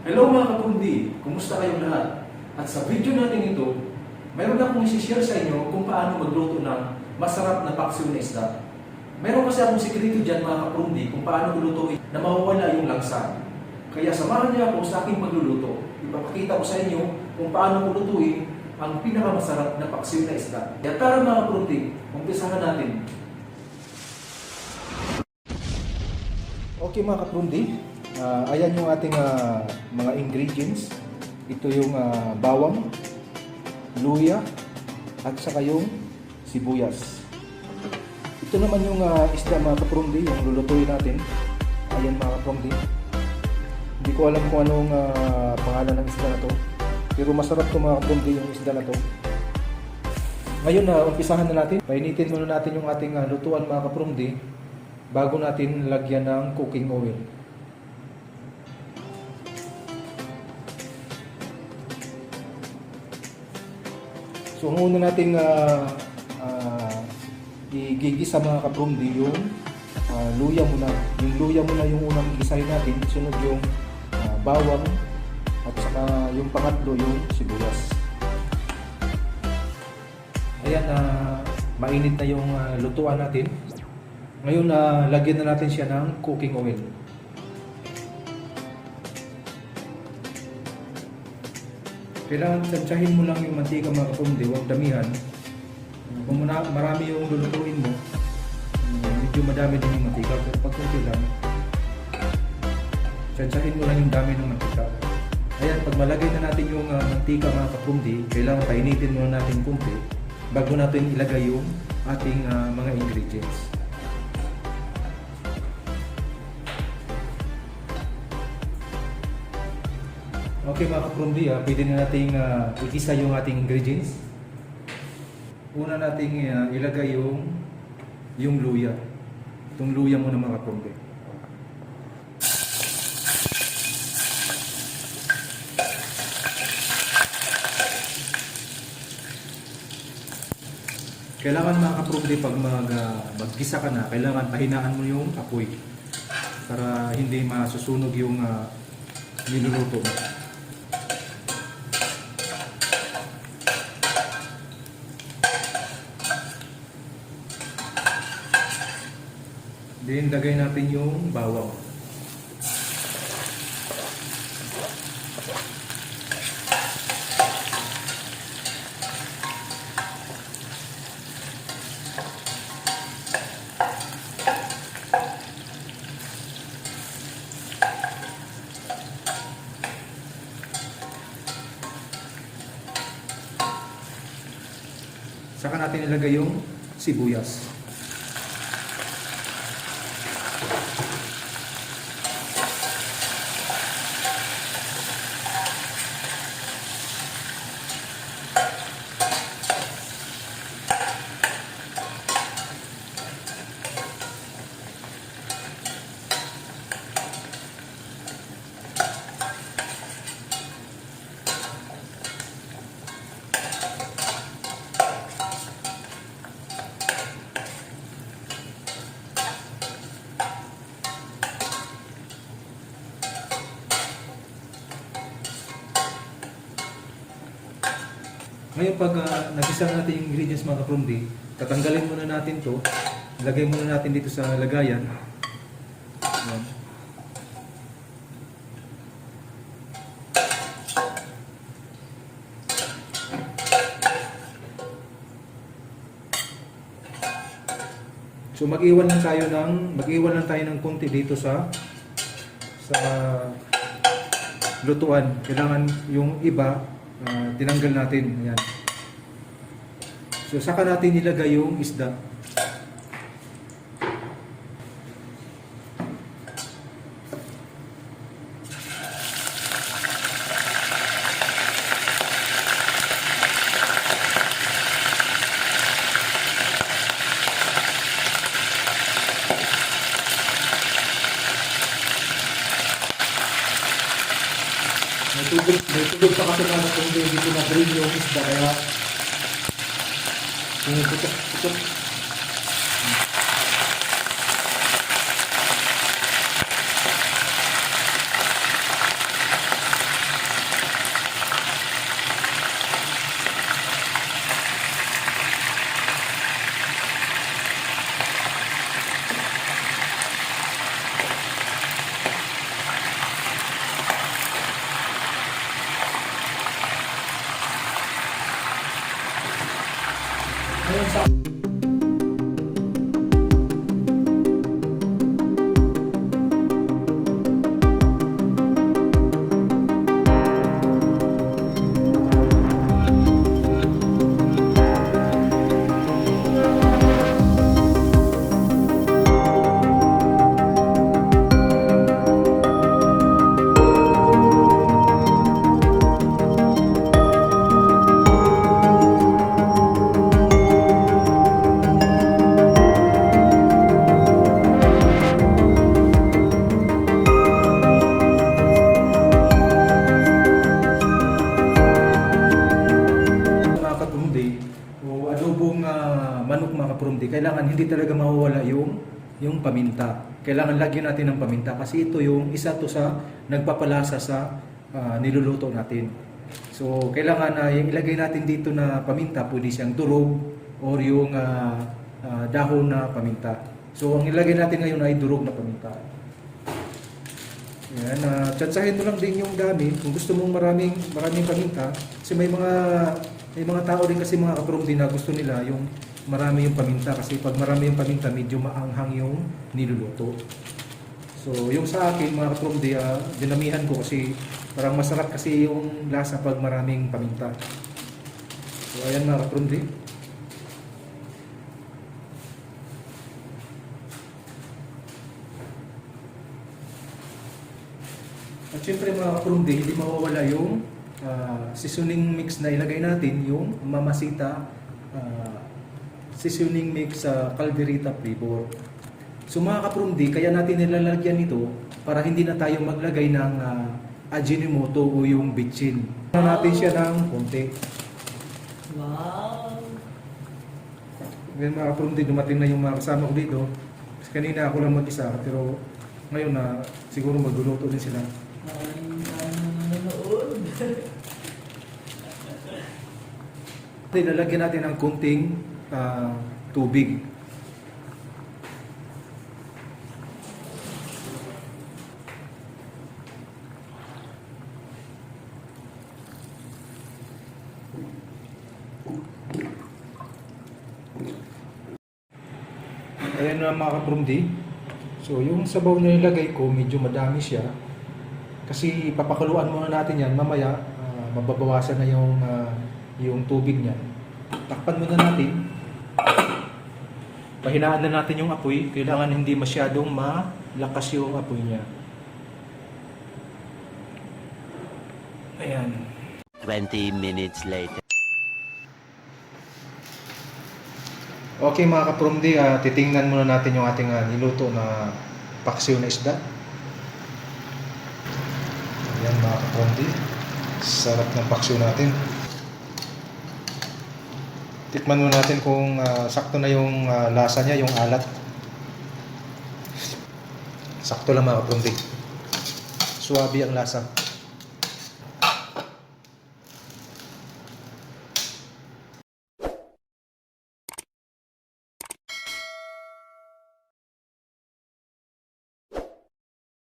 Hello mga kapundi! Kumusta kayong lahat? At sa video natin ito, mayroon akong isi-share sa inyo kung paano magluto ng masarap na paksiw na isda. Mayroon kasi akong sikreto dyan mga kapundi kung paano lutuin na mawawala yung langsa. Kaya samahan niyo ako sa aking pagluluto. Ipapakita ko sa inyo kung paano lutuin ang pinakamasarap na paksiw na isda. Kaya tara mga kapundi, umpisahan natin. Okay mga kapundi, ayan yung ating mga ingredients. Ito yung bawang, luya, at saka yung sibuyas. Ito naman yung isda mga kaprundi, yung lulutuin natin. Ayan mga kaprundi. Hindi ko alam kung anong pangalan ng isda na to, pero masarap to mga kaprundi yung isda na to. Ngayon umpisahan na natin. Painitin muna natin yung ating lutuan mga kaprundi bago natin lagyan ng cooking oil. So ang una nating igigisa mga kaprundi yung luya muna. Yung luya muna yung unang gisahin natin, sunod yung bawang, at saka yung pangatlo yung sibuyas. Ayan, mainit na yung lutuan natin. Ngayon lagyan na natin siya ng cooking oil. Kailangan tansyahin mo lang yung mantika mga kaprundi, huwag damihan. Kung marami yung lulutuin mo, medyo madami din yung mantika. Pero pag kunti lang, tansyahin mo lang yung dami ng mantika. Ayan, pag malagay na natin yung mantika mga kaprundi, kailangan painitin muna natin kunti bago natin ilagay yung ating mga ingredients. Okay mga kaprundi, pwede na nating igisa yung ating ingredients. Una nating ilagay yung luya. Itong luya muna mga kaprundi. Kailangan mga kaprundi pag maggisa ka na, kailangan pahinaan mo yung apoy para hindi masusunog yung niluluto mo. Then, lagay natin yung bawang. Saka natin ilagay yung sibuyas. Ngayon pag nagisa natin yung ingredients mga kaprundi, tatanggalin muna natin to, lagay muna natin dito sa lagayan. Ayan. So mag-iwan lang tayo ng konti dito sa lutuan. Kailangan yung iba tinanggal natin. Ayan. So saka natin ilagay yung isda. May tubig pa kasi mga kung hindi ko na-drain yung isda kaya pumuputok-putok. sa mga kaprumdi o adobong manok mga kaprumdi, kailangan hindi talaga mawawala yung paminta. Kailangan lagyan natin ng paminta kasi ito yung isa to sa nagpapalasa sa niluluto natin. So kailangan yung ilagay natin dito na paminta, pwede siyang durog or yung dahon na paminta. So ang ilagay natin ngayon ay durog na paminta. Yan, tsansahin mo lang din yung dami. Kung gusto mong maraming paminta, kasi may mga tao din kasi mga kaprumdi na gusto nila yung marami yung paminta kasi pag marami yung paminta medyo maanghang yung niluluto. So yung sa akin mga kaprumdi, dinamihan ko kasi parang masarap kasi yung lasa pag maraming paminta. So ayan mga kaprumdi. At syempre mga kaprumdi, hindi mawawala yung seasoning mix na ilagay natin, yung Mamacita seasoning mix sa Calderita flavor. So mga kaprumdi, kaya natin nilalagyan ito para hindi na tayo maglagay ng Ajinomoto o yung bitchin. Natin siya ng konti. Wow! Ngayon mga kaprumdi, dumating na yung mga kasama ko dito. Kasi kanina ako lang mag-isa, pero ngayon na siguro magluluto din sila. Maraming nanonood. Lalagyan natin ng kunting tubig. Ayan na mga kaprumdi. So yung sabaw na nilagay ko, medyo madami siya. Kasi papakuluan muna natin yan. Mamaya, mababawasan na yung tubig niya. Takpan muna natin. Pahinaan na natin yung apoy. Kailangan hindi masyadong malakas yung apoy niya. Ayan. 20 minutes later. Okay mga kaprumdi, titingnan muna natin yung ating niluto na paksiw na isda. Ayan mga kaprumdi, sarap ng paksiw natin. Tikman muna natin kung sakto na yung lasa niya, yung alat. Sakto lang mga kaprumdi. Suwabe ang lasa.